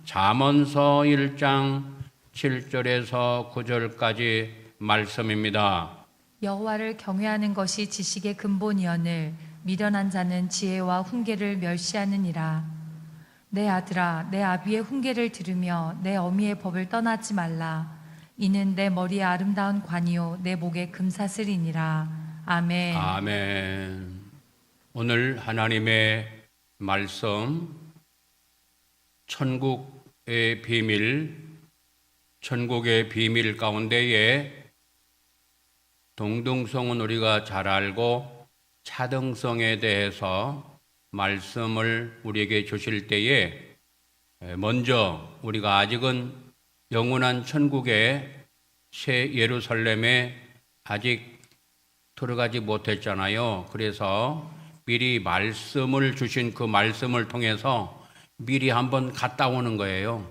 잠언서 1장 7절에서 9절까지 말씀입니다. 여호와를 경외하는 것이 지식의 근본이오늘 미련한 자는 지혜와 훈계를 멸시하느니라. 내 아들아, 내 아비의 훈계를 들으며 내 어미의 법을 떠나지 말라. 이는 내 머리에 아름다운 관이요 내 목에 금사슬이니라. 아멘. 아멘. 오늘 하나님의 말씀, 천국의 비밀, 천국의 비밀 가운데에 동등성은 우리가 잘 알고 차등성에 대해서 말씀을 우리에게 주실 때에 먼저 우리가 아직은 영원한 천국의 새 예루살렘에 아직 들어가지 못했잖아요. 그래서 미리 말씀을 주신 그 말씀을 통해서 미리 한번 갔다 오는 거예요.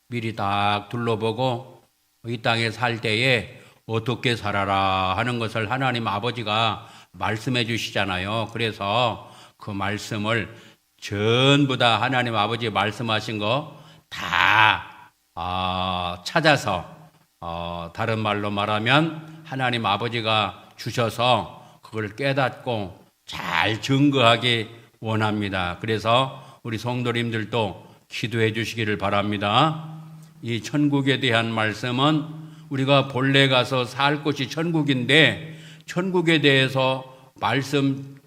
미리 딱 둘러보고 이 땅에 살 때에 어떻게 살아라 하는 것을 하나님 아버지가 말씀해 주시잖아요. 그래서 그 말씀을 전부 다 하나님 아버지 말씀하신 거 다 찾아서 다른 말로 말하면 하나님 아버지가 주셔서 그걸 깨닫고 잘 증거하기 원합니다. 그래서 우리 성도님들도 기도해 주시기를 바랍니다. 이 천국에 대한 말씀은 우리가 본래 가서 살 곳이 천국인데 천국에 대해서 말씀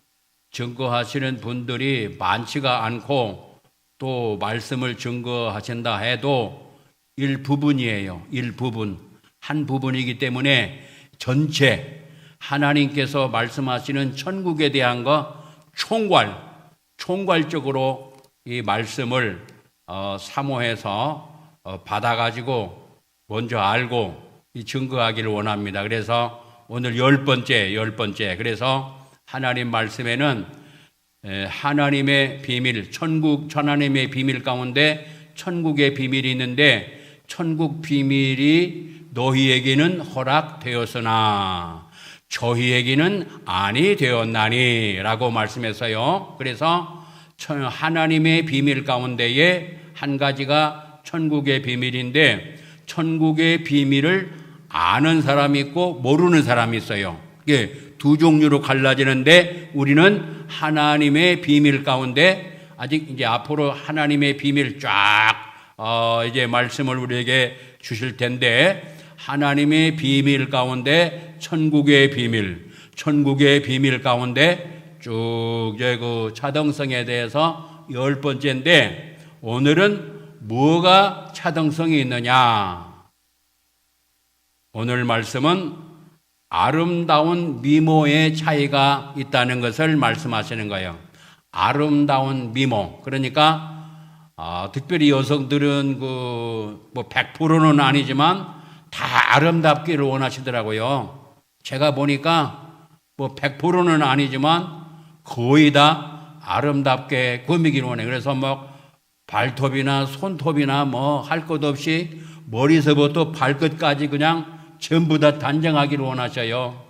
증거하시는 분들이 많지가 않고 또 말씀을 증거하신다 해도 일부분이에요. 일부분. 한 부분이기 때문에 전체 하나님께서 말씀하시는 천국에 대한 거 총괄적으로 이 말씀을 사모해서 받아가지고 먼저 알고 증거하기를 원합니다. 그래서 오늘 열 번째. 그래서 하나님 말씀에는 하나님의 비밀, 하나님의 비밀 가운데 천국의 비밀이 있는데 천국 비밀이 너희에게는 허락되었으나 저희에게는 아니 되었나니 라고 말씀했어요. 그래서 하나님의 비밀 가운데에 한 가지가 천국의 비밀인데 천국의 비밀을 아는 사람이 있고 모르는 사람이 있어요. 이게 두 종류로 갈라지는데 우리는 하나님의 비밀 가운데 아직 이제 앞으로 하나님의 비밀 이제 말씀을 우리에게 주실 텐데 하나님의 비밀 가운데 천국의 비밀 가운데 쭉 이제 그 차등성에 대해서 열 번째인데 오늘은 뭐가 차등성이 있느냐? 오늘 말씀은 아름다운 미모의 차이가 있다는 것을 말씀하시는 거예요. 아름다운 미모. 그러니까 특별히 여성들은 그 뭐 100%는 아니지만 다 아름답기를 원하시더라고요. 제가 보니까 뭐 100%는 아니지만 거의 다 아름답게 꾸미기를 원해요. 그래서 뭐 발톱이나 손톱이나 뭐 할 것 없이 머리서부터 발끝까지 그냥 전부 다 단정하기를 원하셔요.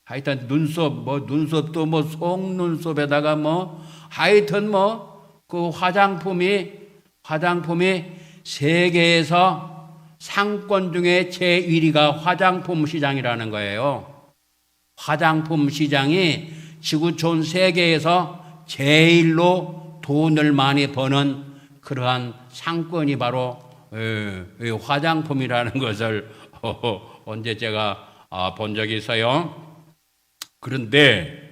하여튼 눈썹도 뭐 속눈썹에다가 하여튼 그 화장품이 세계에서 상권 중에 제1위가 화장품 시장이라는 거예요. 화장품 시장이 지구촌 세계에서 제일로 돈을 많이 버는 그러한 상권이 바로 화장품이라는 것을 언제 제가 본 적이 있어요. 그런데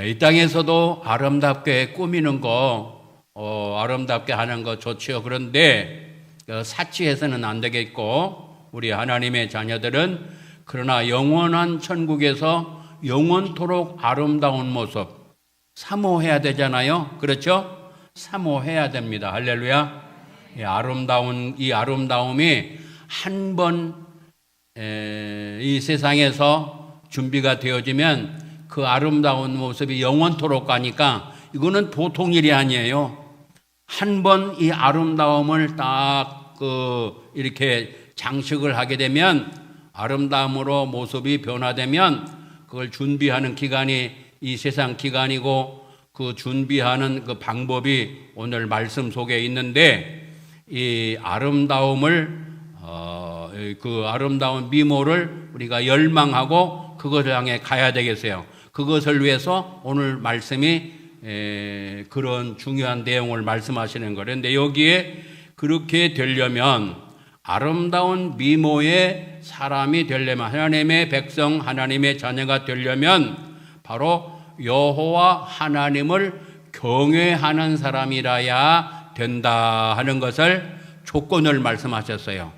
이 땅에서도 아름답게 꾸미는 거, 아름답게 하는 거 좋지요. 그런데 사치해서는 안 되겠고 우리 하나님의 자녀들은 그러나 영원한 천국에서 영원토록 아름다운 모습 사모해야 되잖아요. 그렇죠? 사모해야 됩니다. 할렐루야. 이 아름다움이 한 번 이 세상에서 준비가 되어지면 그 아름다운 모습이 영원토록 가니까 이거는 보통 일이 아니에요. 한 번 이 아름다움을 딱 이렇게 장식을 하게 되면 아름다움으로 모습이 변화되면 그걸 준비하는 기간이 이 세상 기간이고 그 준비하는 그 방법이 오늘 말씀 속에 있는데 이 아름다움을 그 아름다운 미모를 우리가 열망하고 그것을 향해 가야 되겠어요. 그것을 위해서 오늘 말씀이 그런 중요한 내용을 말씀하시는 거예요. 그런데 여기에 그렇게 되려면 아름다운 미모의 사람이 되려면, 하나님의 백성, 하나님의 자녀가 되려면 바로 여호와 하나님을 경외하는 사람이라야 된다 하는 것을 조건을 말씀하셨어요.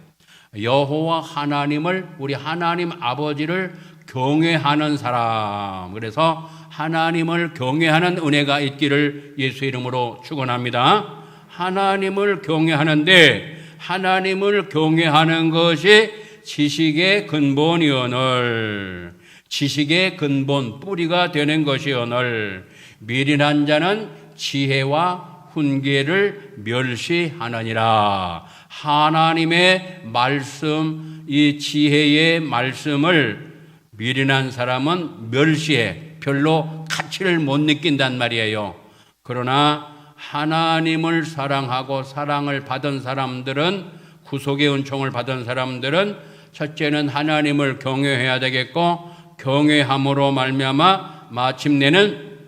여호와 하나님을, 우리 하나님 아버지를 경외하는 사람. 그래서 하나님을 경외하는 은혜가 있기를 예수 이름으로 축원합니다. 하나님을 경외하는데, 하나님을 경외하는 것이 지식의 근본이오늘, 지식의 근본, 뿌리가 되는 것이오늘, 미련한 자는 지혜와 훈계를 멸시하느니라. 하나님의 말씀, 이 지혜의 말씀을 미련한 사람은 멸시해, 별로 가치를 못 느낀단 말이에요. 그러나 하나님을 사랑하고 사랑을 받은 사람들은, 구속의 은총을 받은 사람들은 첫째는 하나님을 경외해야 되겠고, 경외함으로 말미암아 마침내는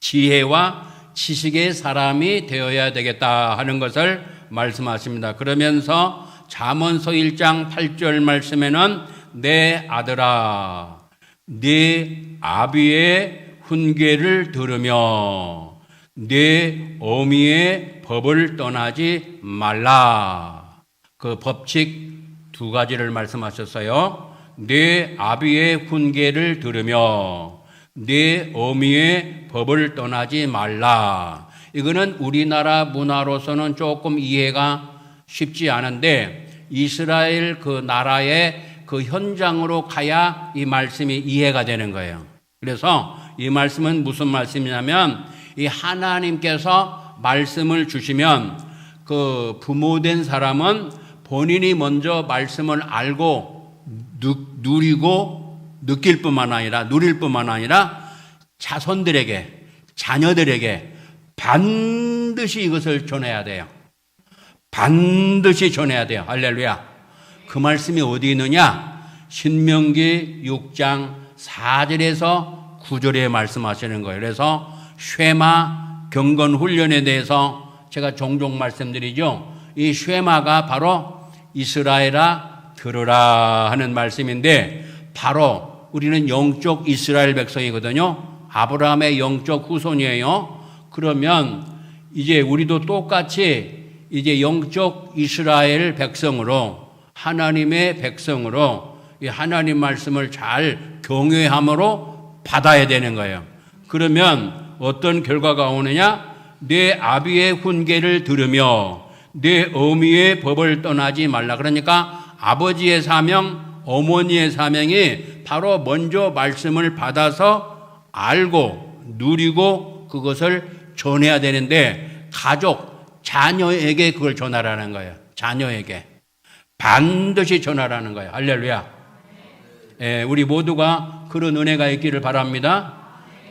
지혜와 지식의 사람이 되어야 되겠다 하는 것을 말씀하십니다. 그러면서 잠언서 1장 8절 말씀에는 내 아들아, 네 아비의 훈계를 들으며 네 어미의 법을 떠나지 말라. 그 법칙 두 가지를 말씀하셨어요. 네 아비의 훈계를 들으며 네 어미의 법을 떠나지 말라. 이거는 우리나라 문화로서는 조금 이해가 쉽지 않은데 이스라엘 그 나라의 그 현장으로 가야 이 말씀이 이해가 되는 거예요. 그래서 이 말씀은 무슨 말씀이냐면, 이 하나님께서 말씀을 주시면 그 부모된 사람은 본인이 먼저 말씀을 알고 누리고 느낄 뿐만 아니라, 누릴 뿐만 아니라 자손들에게, 자녀들에게 반드시 이것을 전해야 돼요. 반드시 전해야 돼요. 할렐루야. 그 말씀이 어디 있느냐? 신명기 6장 4절에서 9절에 말씀하시는 거예요. 그래서 쉐마 경건 훈련에 대해서 제가 종종 말씀드리죠. 이 쉐마가 바로 이스라엘아 들으라 하는 말씀인데, 바로 우리는 영적 이스라엘 백성이거든요. 아브라함의 영적 후손이에요. 그러면 이제 우리도 똑같이 이제 영적 이스라엘 백성으로, 하나님의 백성으로 이 하나님 말씀을 잘 경외함으로 받아야 되는 거예요. 그러면 어떤 결과가 오느냐? 내 아비의 훈계를 들으며 내 어미의 법을 떠나지 말라. 그러니까 아버지의 사명, 어머니의 사명이 바로 먼저 말씀을 받아서 알고 누리고 그것을 전해야 되는데, 가족, 자녀에게 그걸 전하라는 거예요. 자녀에게 반드시 전하라는 거예요. 할렐루야. 예, 우리 모두가 그런 은혜가 있기를 바랍니다.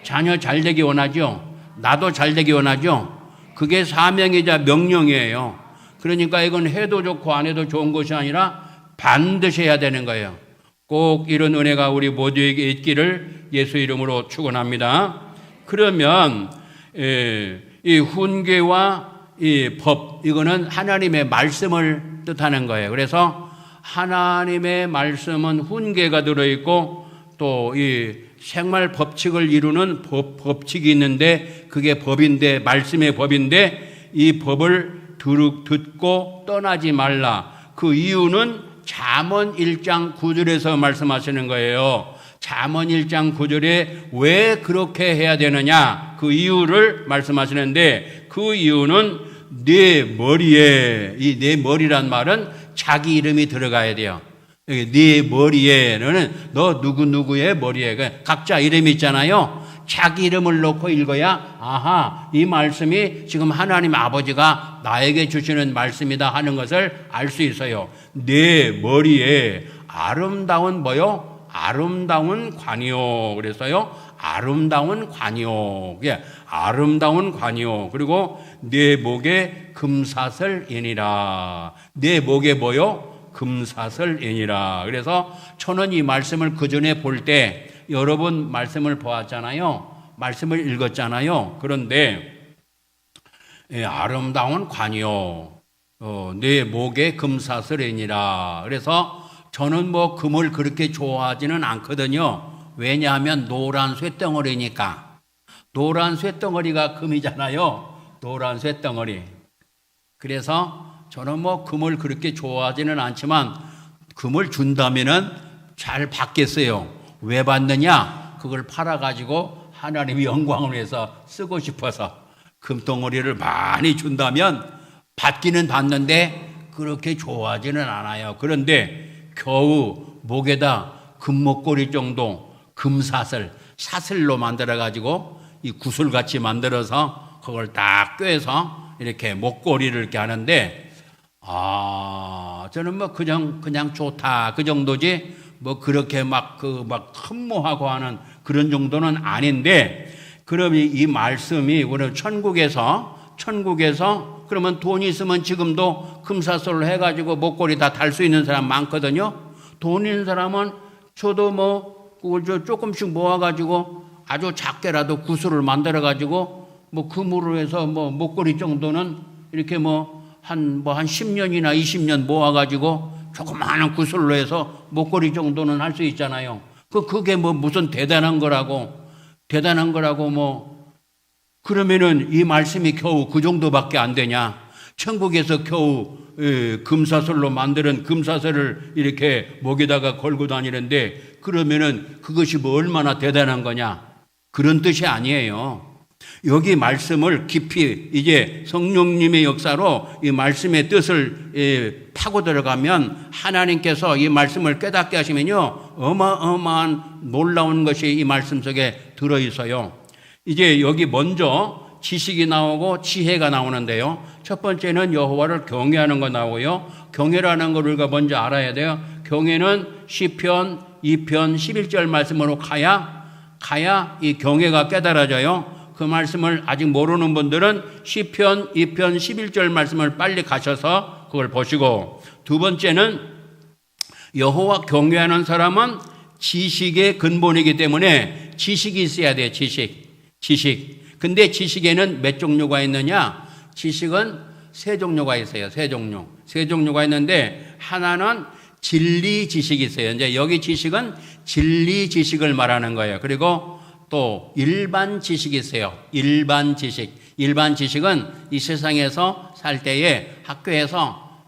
자녀 잘 되기 원하죠. 나도 잘 되기 원하죠. 그게 사명이자 명령이에요. 그러니까 이건 해도 좋고 안 해도 좋은 것이 아니라 반드시 해야 되는 거예요. 꼭 이런 은혜가 우리 모두에게 있기를 예수 이름으로 축원합니다. 그러면 이 훈계와 이 법, 이거는 하나님의 말씀을 뜻하는 거예요. 그래서 하나님의 말씀은 훈계가 들어있고 또 이 생활 법칙을 이루는 법칙이 있는데, 그게 법인데, 말씀의 법인데, 이 법을 듣고 떠나지 말라. 그 이유는 잠언 1장 9절에서 말씀하시는 거예요. 잠언 1장 9절에 왜 그렇게 해야 되느냐, 그 이유를 말씀하시는데, 그 이유는 네 머리에, 이 네 머리란 말은 자기 이름이 들어가야 돼요. 네 머리에는 너 누구누구의 머리에 각자 이름이 있잖아요. 자기 이름을 넣고 읽어야, 아하, 이 말씀이 지금 하나님 아버지가 나에게 주시는 말씀이다 하는 것을 알 수 있어요. 내 머리에 아름다운 뭐요? 아름다운 관이요. 그래서요, 아름다운 관이요. 아름다운 관이요. 그리고 내 목에 금사슬이니라. 내 목에 뭐요? 금사슬이니라. 그래서 저는 이 말씀을 그 전에 볼 때 여러분 말씀을 보았잖아요. 말씀을 읽었잖아요. 그런데 아름다운 관이요. 내 목에 금사슬이니라. 그래서 저는 뭐 금을 그렇게 좋아하지는 않거든요. 왜냐하면 노란 쇳덩어리니까. 노란 쇳덩어리가 금이잖아요. 노란 쇳덩어리. 그래서 저는 뭐 금을 그렇게 좋아하지는 않지만 금을 준다면은 잘 받겠어요. 왜 받느냐? 그걸 팔아가지고 하나님의 영광을 위해서 쓰고 싶어서 금덩어리를 많이 준다면 받기는 받는데 그렇게 좋아하지는 않아요. 그런데 겨우 목에다 금목걸이 정도 금사슬, 사슬로 만들어가지고 이 구슬같이 만들어서 그걸 딱 꿰서 이렇게 목걸이를 이렇게 하는데 저는 뭐 그냥 좋다 그 정도지 뭐 그렇게 막 흠모하고 하는 그런 정도는 아닌데 그럼 이 말씀이 우리 천국에서 그러면 돈이 있으면 지금도 금사슬로 해가지고 목걸이 다 달 수 있는 사람 많거든요. 돈 있는 사람은 저도 뭐 그걸 조금씩 모아가지고 아주 작게라도 구슬을 만들어가지고 뭐 금으로 해서 뭐 목걸이 정도는 이렇게 한 10년이나 20년 모아가지고 조그마한 구슬로 해서 목걸이 정도는 할 수 있잖아요. 그게 뭐 무슨 대단한 거라고 그러면은 이 말씀이 겨우 그 정도밖에 안 되냐? 천국에서 겨우 금사슬로 만드는 금사슬을 이렇게 목에다가 걸고 다니는데 그러면은 그것이 뭐 얼마나 대단한 거냐? 그런 뜻이 아니에요. 여기 말씀을 깊이 이제 성령님의 역사로 이 말씀의 뜻을 파고 들어가면 하나님께서 이 말씀을 깨닫게 하시면요 어마어마한 놀라운 것이 이 말씀 속에 들어있어요. 이제 여기 먼저 지식이 나오고 지혜가 나오는데요. 첫 번째는 여호와를 경외하는 거 나오고요. 경외라는 걸 우리가 먼저 알아야 돼요. 경외는 시편 2편 11절 말씀으로 가야 이 경외가 깨달아져요. 그 말씀을 아직 모르는 분들은 시편 2편 11절 말씀을 빨리 가셔서 그걸 보시고, 두 번째는 여호와 경외하는 사람은 지식의 근본이기 때문에 지식이 있어야 돼요. 지식. 근데 지식에는 몇 종류가 있느냐? 지식은 세 종류가 있어요. 세 종류가 있는데 하나는 진리 지식이 있어요. 이제 여기 지식은 진리 지식을 말하는 거예요. 그리고 또 일반 지식이 있어요. 일반 지식은 이 세상에서 살 때에 학교에서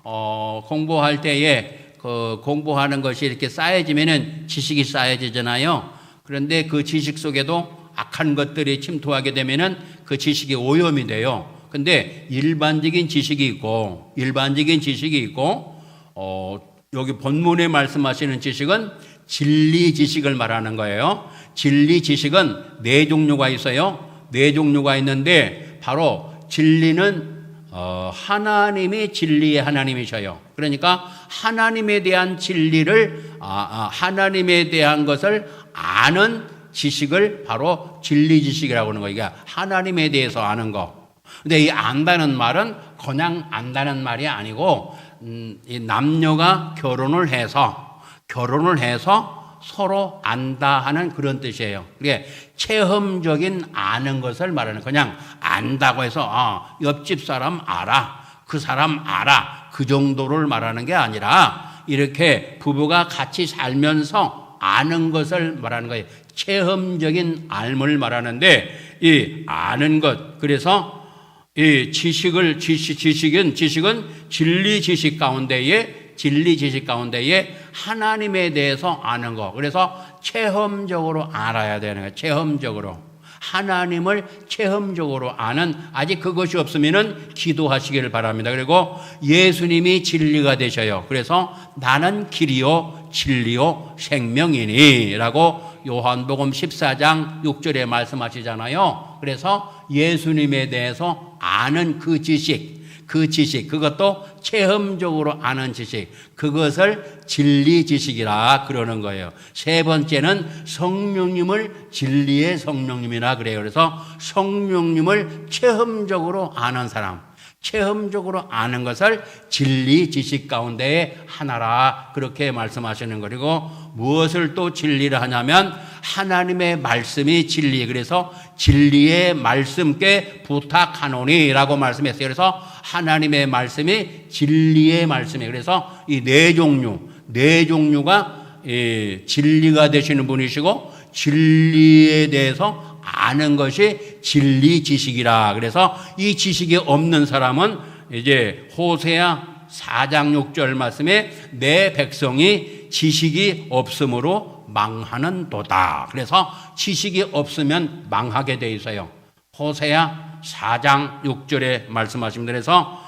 공부할 때에 그 공부하는 것이 이렇게 쌓여지면은 지식이 쌓여지잖아요. 그런데 그 지식 속에도 악한 것들이 침투하게 되면은 그 지식이 오염이 돼요. 근데 일반적인 지식이 있고 여기 본문에 말씀하시는 지식은 진리 지식을 말하는 거예요. 진리 지식은 네 종류가 있어요. 네 종류가 있는데 바로 진리는 하나님이 진리의 하나님이셔요. 그러니까 하나님에 대한 진리를 하나님에 대한 것을 아는 지식을 바로 진리 지식이라고 하는 거예요. 이게 하나님에 대해서 아는 거. 근데 이 안다는 말은 그냥 안다는 말이 아니고 이 남녀가 결혼을 해서 서로 안다 하는 그런 뜻이에요. 이게 체험적인 아는 것을 말하는, 그냥 안다고 해서 옆집 사람 알아, 그 사람 알아, 그 정도를 말하는 게 아니라 이렇게 부부가 같이 살면서 아는 것을 말하는 거예요. 체험적인 알을 말하는데 이 아는 것, 그래서 이 지식은 진리 지식 가운데에 하나님에 대해서 아는 거. 그래서 체험적으로 알아야 되는 거예요. 체험적으로. 하나님을 체험적으로 아는, 아직 그것이 없으면은 기도하시기를 바랍니다. 그리고 예수님이 진리가 되셔요. 그래서 나는 길이요 진리요 생명이니 라고 요한복음 14장 6절에 말씀하시잖아요. 그래서 예수님에 대해서 아는 그 지식, 그 지식, 그것도 체험적으로 아는 지식, 그것을 진리 지식이라 그러는 거예요. 세 번째는 성령님을 진리의 성령님이라 그래요. 그래서 성령님을 체험적으로 아는 사람, 체험적으로 아는 것을 진리 지식 가운데의 하나라 그렇게 말씀하시는 거고, 그리고 무엇을 또 진리를 하냐면 하나님의 말씀이 진리, 그래서 진리의 말씀께 부탁하노니라고 말씀했어요. 그래서 하나님의 말씀이 진리의 말씀이에요. 그래서 이 네 종류가 진리가 되시는 분이시고, 진리에 대해서 아는 것이 진리 지식이라. 그래서 이 지식이 없는 사람은 이제 호세아 4장 6절 말씀에 내 백성이 지식이 없으므로 망하는도다. 그래서 지식이 없으면 망하게 돼 있어요. 호세아 4장 6절에 말씀하십니다. 그래서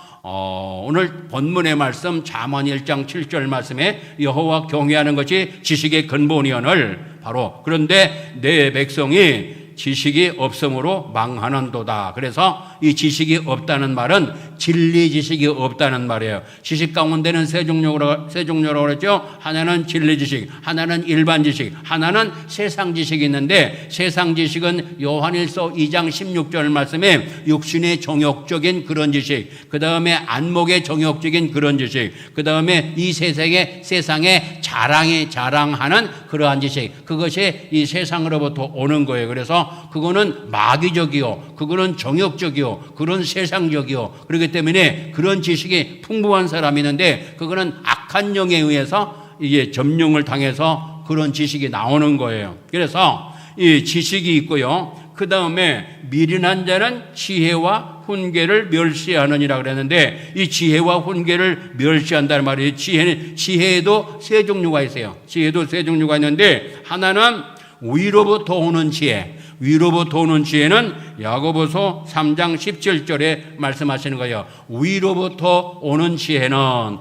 오늘 본문의 말씀 잠언 1장 7절 말씀에 여호와 경외하는 것이 지식의 근본이오늘 바로 그런데 내 백성이 지식이 없으므로 망하는도다. 그래서 이 지식이 없다는 말은 진리 지식이 없다는 말이에요. 지식 가운데는 세 종류라고 그랬죠. 하나는 진리 지식, 하나는 일반 지식, 하나는 세상 지식이 있는데, 세상 지식은 요한일서 2장 16절 말씀에 육신의 정욕적인 그런 지식, 그 다음에 안목의 정욕적인 그런 지식, 그 다음에 이 세상에 자랑하는 그러한 지식, 그것이 이 세상으로부터 오는 거예요. 그래서 그거는 마귀적이요, 그거는 정욕적이요, 그런 세상적이요. 그렇기 때문에 그런 지식이 풍부한 사람이 있는데 그거는 악한 영에 의해서 이게 점령을 당해서 그런 지식이 나오는 거예요. 그래서 이 지식이 있고요. 그 다음에 미련한 자는 지혜와 훈계를 멸시하느니라 그랬는데, 이 지혜와 훈계를 멸시한다는 말이에요. 지혜에도 세 종류가 있어요. 지혜도 세 종류가 있는데, 하나는 위로부터 오는 지혜. 위로부터 오는 지혜는 야고보서 3장 17절에 말씀하시는 거예요. 위로부터 오는 지혜는,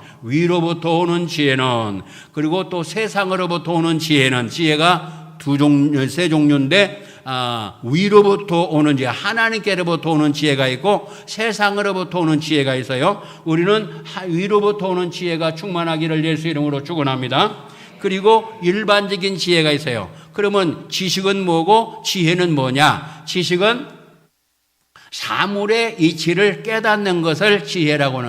그리고 또 세상으로부터 오는 지혜는, 지혜가 세 종류인데, 위로부터 오는 지혜, 하나님께로부터 오는 지혜가 있고 세상으로부터 오는 지혜가 있어요. 우리는 위로부터 오는 지혜가 충만하기를 예수 이름으로 축원합니다. 그리고 일반적인 지혜가 있어요. 그러면 지식은 뭐고 지혜는 뭐냐? 지식은 사물의 이치를 깨닫는 것을 지식이라고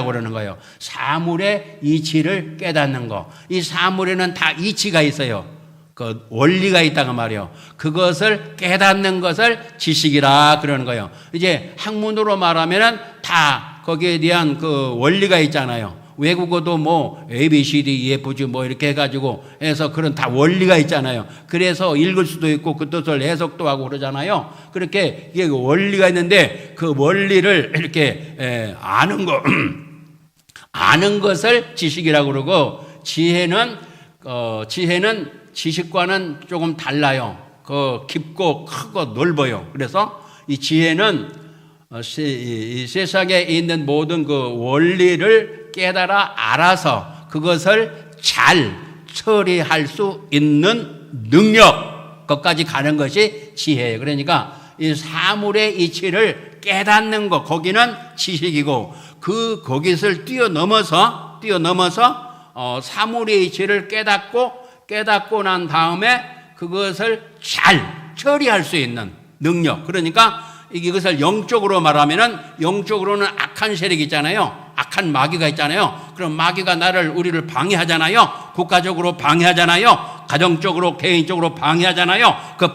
그러는 거예요. 사물의 이치를 깨닫는 거. 이 사물에는 다 이치가 있어요. 그 원리가 있다고 말이에요. 그것을 깨닫는 것을 지식이라 그러는 거예요. 이제 학문으로 말하면은 다 거기에 대한 그 원리가 있잖아요. 외국어도 뭐 ABCD, EFG 뭐 이렇게 해가지고 해서 그런 다 원리가 있잖아요. 그래서 읽을 수도 있고 그 뜻을 해석도 하고 그러잖아요. 그렇게 이게 원리가 있는데 그 원리를 이렇게 아는 거, 아는 것을 지식이라고 그러고, 지혜는 지식과는 조금 달라요. 깊고 크고 넓어요. 그래서 이 지혜는 이 세상에 있는 모든 그 원리를 깨달아 알아서 그것을 잘 처리할 수 있는 능력, 것까지 가는 것이 지혜예요. 그러니까 이 사물의 이치를 깨닫는 것, 거기는 지식이고, 거기를 뛰어넘어서 사물의 이치를 깨닫고 난 다음에 그것을 잘 처리할 수 있는 능력. 그러니까 이것을 영적으로 말하면은, 영적으로는 악한 세력이 있잖아요. 악한 마귀가 있잖아요. 그럼 마귀가 우리를 방해하잖아요. 국가적으로 방해하잖아요. 가정적으로, 개인적으로 방해하잖아요. 그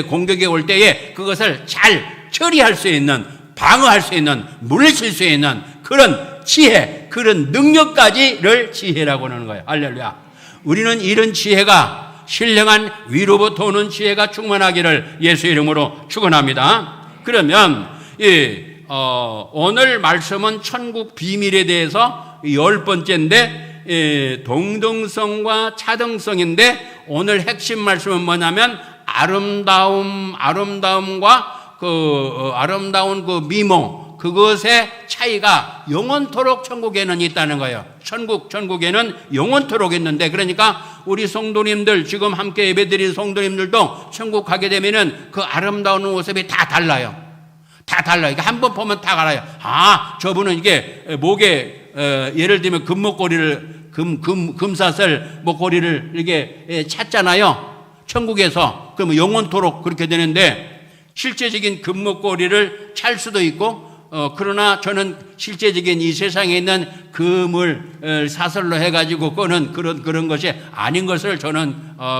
공격이 올 때에 그것을 잘 처리할 수 있는, 방어할 수 있는, 물리칠 수 있는 그런 지혜, 그런 능력까지를 지혜라고 하는 거예요. 할렐루야. 우리는 이런 지혜가, 신령한 위로부터 오는 지혜가 충만하기를 예수 이름으로 축원합니다. 그러면 오늘 말씀은 천국 비밀에 대해서 10번째인데 동등성과 차등성인데, 오늘 핵심 말씀은 뭐냐면 아름다움과 아름다운 그 미모, 그것의 차이가 영원토록 천국에는 있다는 거예요. 천국에는 영원토록 있는데, 그러니까 우리 성도님들, 지금 함께 예배드린 성도님들도 천국 가게 되면은 그 아름다운 모습이 다 달라요. 다 달라요. 이게 한 번 보면 다 알아요. 아, 저분은 이게 목에 예를 들면 금목걸이를 금사슬 목걸이를 이렇게 찾잖아요. 천국에서. 그러면 영원토록 그렇게 되는데 실제적인 금목걸이를 찰 수도 있고 그러나 저는 실제적인 이 세상에 있는 금을 사슬로 해가지고 꺼는 그런 것이 아닌 것을 저는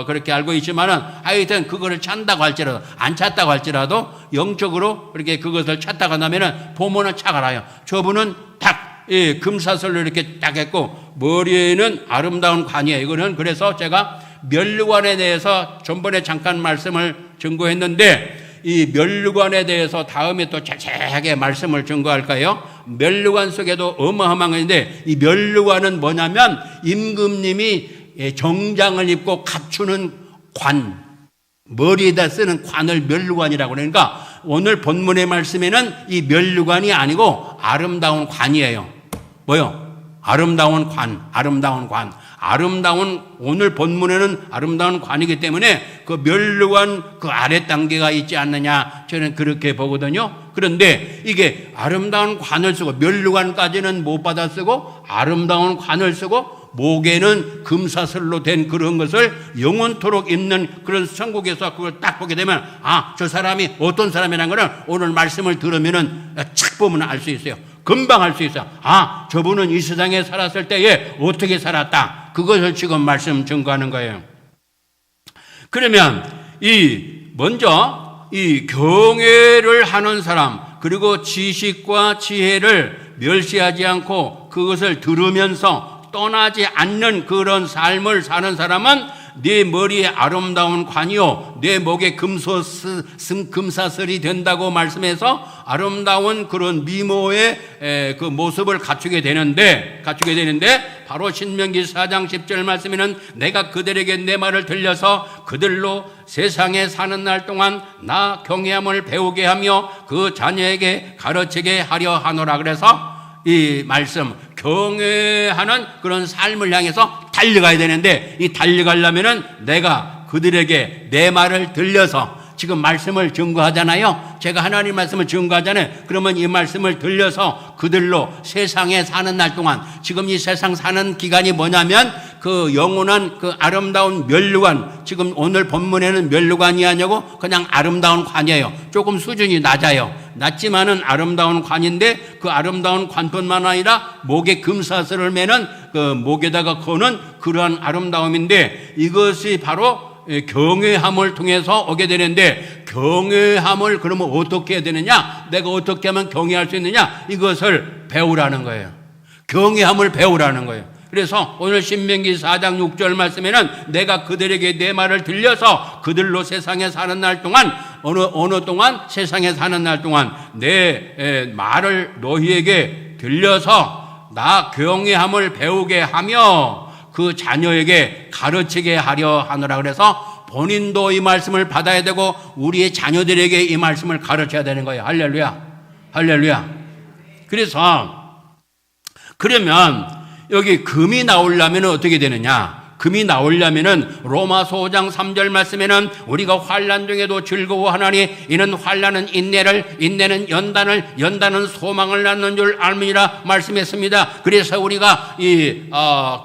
그렇게 알고 있지만은 하여튼 그거를 찾다고 할지라도 안 찾다고 할지라도 영적으로 그렇게 그것을 찾다가 나면은 보면은 착 알아요. 저분은 딱 금사슬로 이렇게 딱 했고 머리에는 아름다운 관이에요. 이거는 그래서 제가 면류관에 대해서 전번에 잠깐 말씀을 증거했는데 이 면류관에 대해서 다음에 또 자세하게 말씀을 증거할까요? 면류관 속에도 어마어마한 것인데 이 면류관은 뭐냐면 임금님이 정장을 입고 갖추는 관, 머리에다 쓰는 관을 면류관이라고 그러니까 오늘 본문의 말씀에는 이 면류관이 아니고 아름다운 관이에요. 뭐요? 아름다운 관, 아름다운 관. 오늘 본문에는 아름다운 관이기 때문에 그 면류관 그 아래 단계가 있지 않느냐 저는 그렇게 보거든요. 그런데 이게 아름다운 관을 쓰고 면류관까지는 못 받아 쓰고 아름다운 관을 쓰고 목에는 금사슬로 된 그런 것을 영원토록 입는 그런 천국에서 그걸 딱 보게 되면 아, 저 사람이 어떤 사람이라는 거는 오늘 말씀을 들으면은 착 보면 알 수 있어요. 금방 알 수 있어요. 아, 저분은 이 세상에 살았을 때에 어떻게 살았다. 그것을 지금 말씀 증거하는 거예요. 그러면 먼저 이 경외를 하는 사람 그리고 지식과 지혜를 멸시하지 않고 그것을 들으면서 떠나지 않는 그런 삶을 사는 사람은 네 머리에 아름다운 관이요 네 목에 금사슬이 된다고 말씀해서 아름다운 그런 미모의 그 모습을 갖추게 되는데 바로 신명기 4장 10절 말씀에는 내가 그들에게 내 말을 들려서 그들로 세상에 사는 날 동안 나 경외함을 배우게 하며 그 자녀에게 가르치게 하려 하노라. 그래서 이 말씀 경외하는 그런 삶을 향해서 달려가야 되는데 이 달려가려면은 내가 그들에게 내 말을 들려서 지금 말씀을 증거하잖아요. 제가 하나님 말씀을 증거하잖아요. 그러면 이 말씀을 들려서 그들로 세상에 사는 날 동안 지금 이 세상 사는 기간이 뭐냐면 그 영원한 그 아름다운 면류관 지금 오늘 본문에는 면류관이 아니고 그냥 아름다운 관이에요. 조금 수준이 낮지만은 아름다운 관인데 그 아름다운 관뿐만 아니라 목에 금사슬을 매는 그 목에다가 거는 그러한 아름다움인데 이것이 바로 경외함을 통해서 오게 되는데 경외함을 그러면 어떻게 해야 되느냐? 내가 어떻게 하면 경외할 수 있느냐? 이것을 배우라는 거예요. 경외함을 배우라는 거예요. 그래서 오늘 신명기 4장 6절 말씀에는 내가 그들에게 내 말을 들려서 그들로 세상에 사는 날 동안 어느 동안 세상에 사는 날 동안 내 말을 너희에게 들려서 나 경외함을 배우게 하며 그 자녀에게 가르치게 하려 하노라. 그래서 본인도 이 말씀을 받아야 되고 우리의 자녀들에게 이 말씀을 가르쳐야 되는 거예요. 할렐루야. 할렐루야. 그래서 그러면 여기 금이 나오려면 어떻게 되느냐? 금이 나오려면은 로마서 5장 3절 말씀에는 우리가 환난 중에도 즐거워하나니 이는 환난은 인내를 인내는 연단은 소망을 낳는 줄 알미니라 말씀했습니다. 그래서 우리가 이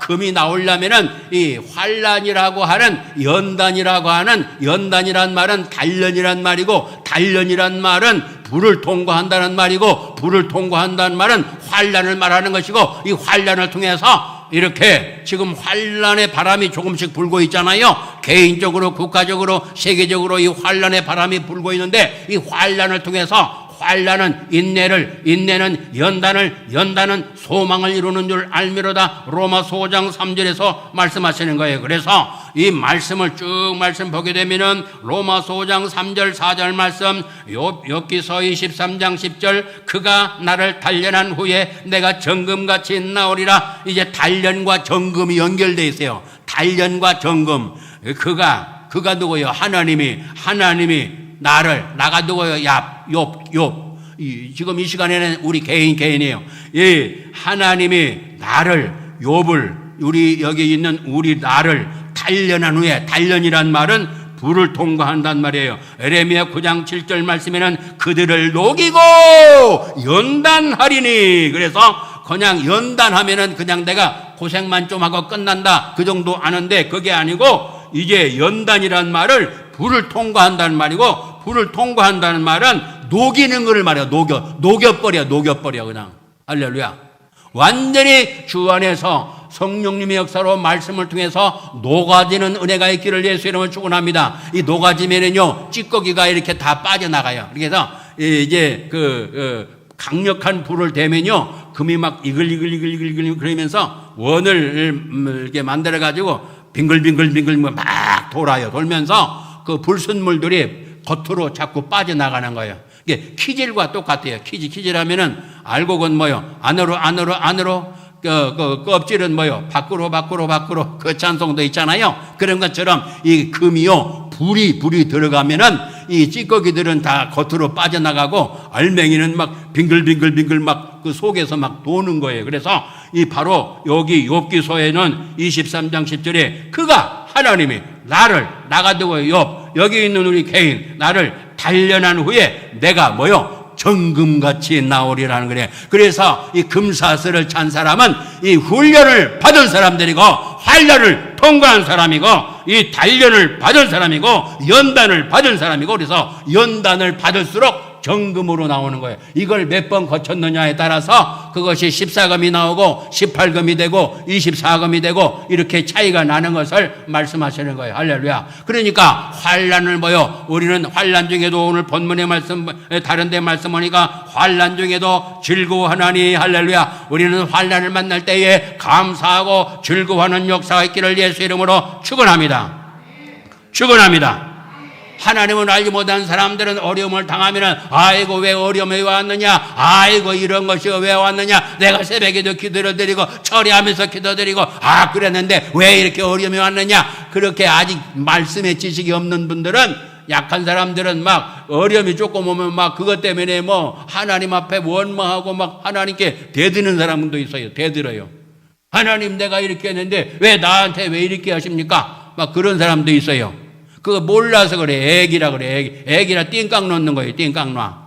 금이 나오려면은 이 환난이라고 하는 연단이란 말은 단련이란 말이고 단련이란 말은 불을 통과한다는 말이고 불을 통과한다는 말은 환난을 말하는 것이고 이 환난을 통해서 이렇게 지금 환난의 바람이 조금씩 불고 있잖아요. 개인적으로 국가적으로 세계적으로 이 환난의 바람이 불고 있는데 이 환난을 통해서 환난은 인내는 연단은 소망을 이루는 줄 알미로다. 로마서 5장 3절에서 말씀하시는 거예요. 그래서 이 말씀을 쭉 말씀 보게 되면은 로마서 5장 3절 4절 말씀 욥기서 23장 10절 그가 나를 단련한 후에 내가 정금같이 나오리라. 이제 단련과 정금이 연결되어 있어요. 단련과 정금. 그가 누구예요? 하나님이 나가 누구예요? 욥. 지금 이 시간에는 우리 개인이에요. 이 하나님이 나를 욥을 우리 여기 있는 우리 나를 단련한 후에 단련이란 말은 불을 통과한단 말이에요. 에레미야 9장 7절 말씀에는 그들을 녹이고 연단하리니, 그래서 그냥 연단하면은 그냥 내가 고생만 좀 하고 끝난다 그 정도 아는데, 그게 아니고 이제 연단이란 말을 불을 통과한다는 말이고, 불을 통과한다는 말은 녹이는 것을 말해요. 녹여버려 그냥. 할렐루야. 완전히 주 안에서 성령님의 역사로 말씀을 통해서 녹아지는 은혜가 있기를 예수 이름으로 축원합니다. 이 녹아지면은요 찌꺼기가 이렇게 다 빠져나가요. 그래서 이제 강력한 불을 대면요 금이 막 이글이글 그러면서 원을 이렇게 만들어 가지고 빙글빙글 막 돌아요. 돌면서 그 불순물들이 겉으로 자꾸 빠져나가는 거예요. 이게 키질과 똑같아요. 키질하면은 알곡은 뭐요? 안으로 그 껍질은 뭐요? 밖으로 그 찬송도 있잖아요. 그런 것처럼 이 금이요 불이 들어가면은 이 찌꺼기들은 다 겉으로 빠져나가고 알맹이는 막 빙글빙글 막 그 속에서 막 도는 거예요. 그래서 이 바로 여기 욥기서에는 23장 10절에 그가 하나님이 나를 나가두고 여기 있는 우리 개인 나를 단련한 후에 내가 뭐요? 정금같이 나오리라는 거래. 그래서 이 금사슬을 찬 사람은 이 훈련을 받은 사람들이고 환란을 통과한 사람이고 이 단련을 받은 사람이고 연단을 받은 사람이고, 그래서 연단을 받을수록 정금으로 나오는 거예요. 이걸 몇 번 거쳤느냐에 따라서 그것이 14금이 나오고 18금이 되고 24금이 되고 이렇게 차이가 나는 것을 말씀하시는 거예요. 할렐루야. 그러니까 환란을 뭐요? 우리는 환란 중에도 오늘 본문의 말씀 다른 데 말씀하니까 환란 중에도 즐거워하나니, 할렐루야. 우리는 환란을 만날 때에 감사하고 즐거워하는 역사가 있기를 예수 이름으로 축원합니다. 하나님을 알지 못한 사람들은 어려움을 당하면은 아이고 왜 어려움이 왔느냐, 아이고 이런 것이 왜 왔느냐, 내가 새벽에도 기도드리고 처리하면서 기도드리고 그랬는데 왜 이렇게 어려움이 왔느냐, 그렇게 아직 말씀의 지식이 없는 분들은, 약한 사람들은 막 어려움이 조금 오면 막 그것 때문에 뭐 하나님 앞에 원망하고 막 하나님께 대드는 사람도 있어요. 대들어요. 하나님 내가 이렇게 했는데 왜 나한테 왜 이렇게 하십니까? 막 그런 사람도 있어요. 그거 몰라서 그래. 애기라 그래. 애기라 띵깡 놓는 거예요. 띵깡 놔.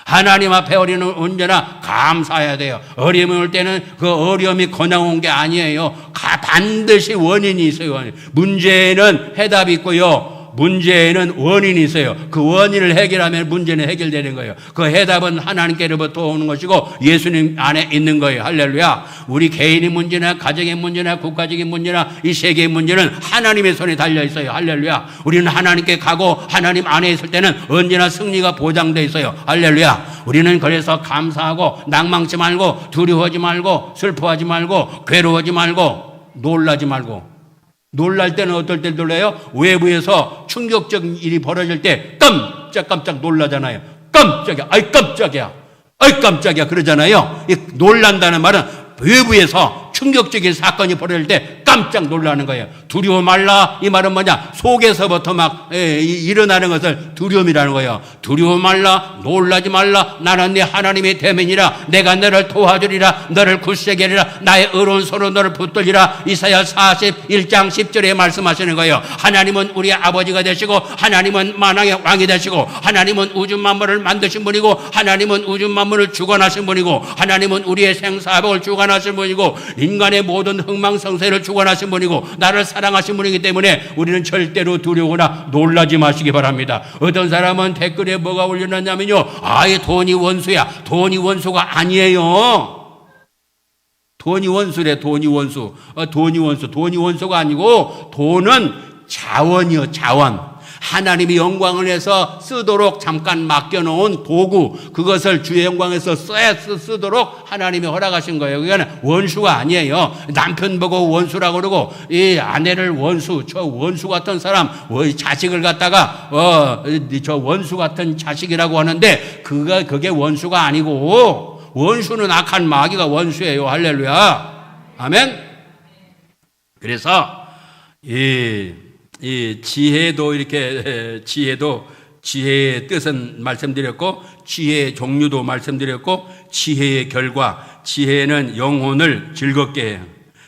하나님 앞에 우리는 언제나 감사해야 돼요. 어려움이 올 때는 그 어려움이 그냥 온 게 아니에요. 반드시 원인이 있어요. 문제에는 해답이 있고요. 문제에는 원인이 있어요. 그 원인을 해결하면 문제는 해결되는 거예요. 그 해답은 하나님께로부터 오는 것이고 예수님 안에 있는 거예요. 할렐루야. 우리 개인의 문제나 가정의 문제나 국가적인 문제나 이 세계의 문제는 하나님의 손에 달려 있어요. 할렐루야. 우리는 하나님께 가고 하나님 안에 있을 때는 언제나 승리가 보장되어 있어요. 할렐루야. 우리는 그래서 감사하고 낭망치 말고 두려워하지 말고 슬퍼하지 말고 괴로워하지 말고 놀라지 말고. 놀랄 때는 어떨 때 놀라요? 외부에서 충격적인 일이 벌어질 때 깜짝 놀라잖아요. 깜짝이야 그러잖아요. 이 놀란다는 말은 외부에서 충격적인 사건이 벌어질 때 깜짝 놀라는 거예요. 두려워 말라 이 말은 뭐냐? 속에서부터 막 일어나는 것을 두려움이라는 거예요. 두려워 말라, 놀라지 말라. 나는 네 하나님의 대면이라. 내가 너를 도와주리라. 너를 굳세게 하리라. 나의 의로운 손으로 너를 붙들리라. 이사야 41장 10절에 말씀하시는 거예요. 하나님은 우리의 아버지가 되시고 하나님은 만왕의 왕이 되시고 하나님은 우주 만물을 만드신 분이고 하나님은 우주 만물을 주관하신 분이고 하나님은 우리의 생사복을 주관하신 분이고 인간의 모든 흥망성쇠를 주관하신 분이고 나를 사랑하신 분이기 때문에 우리는 절대로 두려워나 놀라지 마시기 바랍니다. 어떤 사람은 댓글에 뭐가 올려놨냐면요, 돈이 원수야. 돈이 원수가 아니에요. 돈이 원수래. 돈이 원수가 아니고 돈은 자원이요, 자원. 하나님이 영광을 해서 쓰도록 잠깐 맡겨놓은 도구, 그것을 주의 영광에서 쓰도록 하나님이 허락하신 거예요. 그건 원수가 아니에요. 남편 보고 원수라고 그러고 이 아내를 원수, 저 원수 같은 사람, 자식을 갖다가 저 원수 같은 자식이라고 하는데 그게 원수가 아니고 원수는 악한 마귀가 원수예요. 할렐루야. 아멘. 그래서 이 지혜도 이렇게 지혜의 뜻은 말씀드렸고 지혜의 종류도 말씀드렸고 지혜의 결과, 지혜는 영혼을 즐겁게 해요.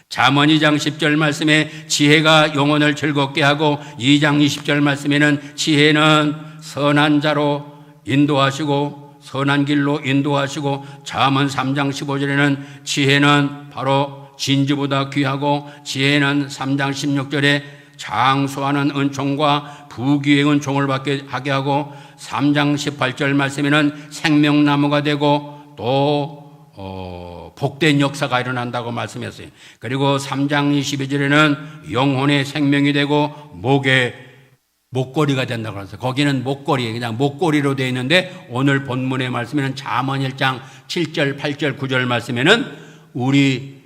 잠언 2장 10절 말씀에 지혜가 영혼을 즐겁게 하고 2장 20절 말씀에는 지혜는 선한 자로 인도하시고 선한 길로 인도하시고 잠언 3장 15절에는 지혜는 바로 진주보다 귀하고 지혜는 3장 16절에 장수하는 은총과 부귀의 은총을 받게 하게 하고 3장 18절 말씀에는 생명나무가 되고 또 복된 역사가 일어난다고 말씀했어요. 그리고 3장 22절에는 영혼의 생명이 되고 목걸이가 된다고 그랬어요. 거기는 목걸이, 그냥 목걸이로 되어 있는데 오늘 본문의 말씀에는 잠언 1장 7절, 8절, 9절 말씀에는 우리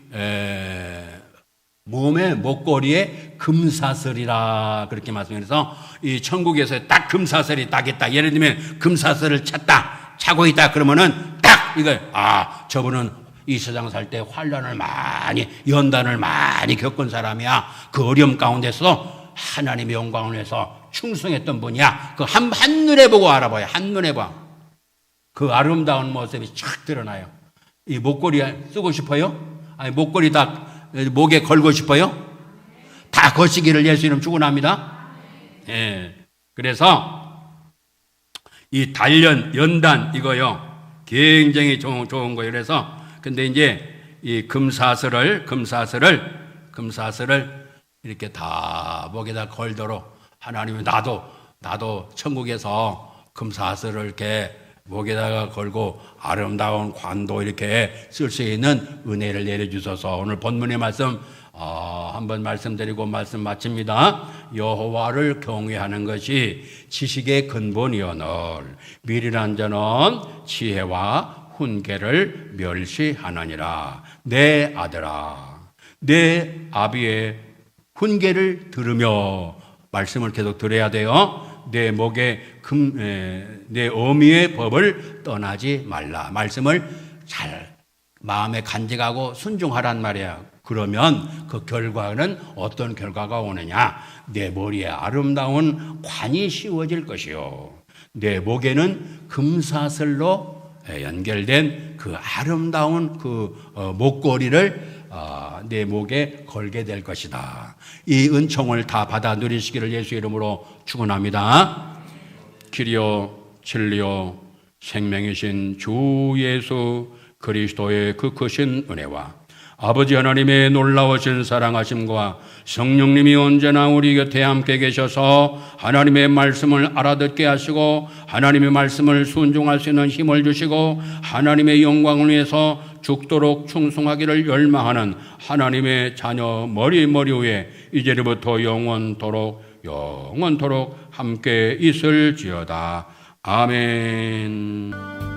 몸의 목걸이에 금사슬이라 그렇게 말씀해서 이 천국에서 딱 금사슬이 딱 있다. 예를 들면 금사슬을 차고 있다 그러면은 딱 이거 저분은 이 세상 살 때 환난을 많이 연단을 많이 겪은 사람이야. 그 어려움 가운데서 하나님의 영광을 위해서 충성했던 분이야. 그 한눈에 보고 알아봐요. 한눈에 봐. 그 아름다운 모습이 쫙 드러나요. 이 목걸이 쓰고 싶어요? 아니 목걸이 다 목에 걸고 싶어요? 다 거시기를 예수 이름 축원합니다. 예. 그래서 이 단련 연단 이거요 굉장히 좋은 거예요. 그래서 근데 이제 이 금사슬을 이렇게 다 목에다 걸도록 하나님이 나도 천국에서 금사슬을 이렇게 목에다가 걸고 아름다운 관도 이렇게 쓸 수 있는 은혜를 내려주셔서 오늘 본문의 말씀 한번 말씀드리고 말씀 마칩니다. 여호와를 경외하는 것이 지식의 근본이오늘 미련한 자는 지혜와 훈계를 멸시하느니라. 내 아들아 내 아비의 훈계를 들으며 말씀을 계속 들어야 돼요. 내 목에 내 어미의 법을 떠나지 말라. 말씀을 잘 마음에 간직하고 순종하란 말이야. 그러면 그 결과는 어떤 결과가 오느냐? 내 머리에 아름다운 관이 씌워질 것이요. 내 목에는 금사슬로 연결된 그 아름다운 그 목걸이를 내 목에 걸게 될 것이다. 이 은총을 다 받아 누리시기를 예수 이름으로 축원합니다. 길이요 진리요 생명이신 주 예수 그리스도의 그 크신 은혜와 아버지 하나님의 놀라우신 사랑하심과 성령님이 언제나 우리 곁에 함께 계셔서 하나님의 말씀을 알아듣게 하시고 하나님의 말씀을 순종할 수 있는 힘을 주시고 하나님의 영광을 위해서 죽도록 충성하기를 열망하는 하나님의 자녀 머리 위에 이제부터 영원토록 함께 있을지어다. 아멘.